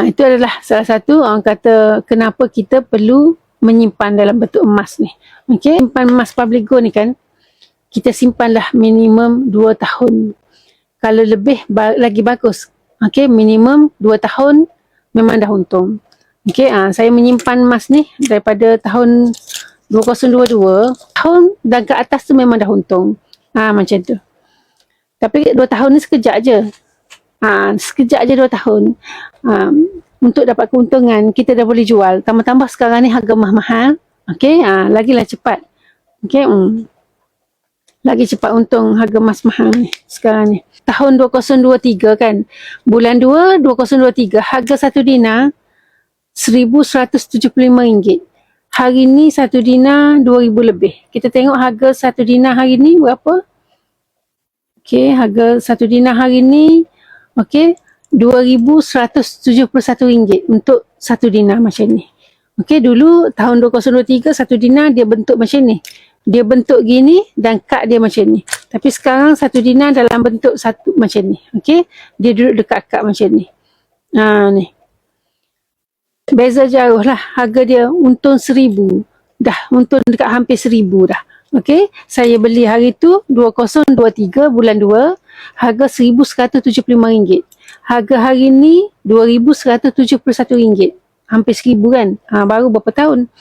Itu adalah salah satu orang kata kenapa kita perlu menyimpan dalam bentuk emas ni. Okey, simpan emas public gold ni kan, kita simpanlah minimum 2 tahun. Kalau lebih lagi bagus. Okey, minimum 2 tahun memang dah untung. Okey, saya menyimpan emas ni daripada tahun 2022, tahun dan ke atas tu memang dah untung. Macam tu. Tapi 2 tahun ni sekejap je. Sekejap je 2 tahun. Untuk dapat keuntungan, kita dah boleh jual. Tambah-tambah sekarang ni harga mahal. Okey, lagilah cepat. Okey, lagi cepat untung harga emas mahal ni sekarang ni. Tahun 2023 kan, bulan 2 2023, harga 1 dinar RM1,175. Hari ni 1 dinar RM2,000 lebih. Kita tengok harga 1 dinar hari ni berapa? Okey, harga 1 dinar hari ni, okey, RM2,171 untuk 1 dinar macam ni. Okey, dulu tahun 2023 1 dinar dia bentuk macam ni. Dia bentuk gini dan kad dia macam ni. Tapi sekarang 1 dinar dalam bentuk satu macam ni. Okey, dia duduk dekat kad macam ni. Ni. Beza jauh lah. Harga dia untung RM1,000. Dah untung dekat hampir RM1,000 dah. Okey, saya beli hari tu 2023 bulan 2, harga RM1,175. Harga hari ni RM2,171. Hampir RM1,000 kan. Baru berapa tahun.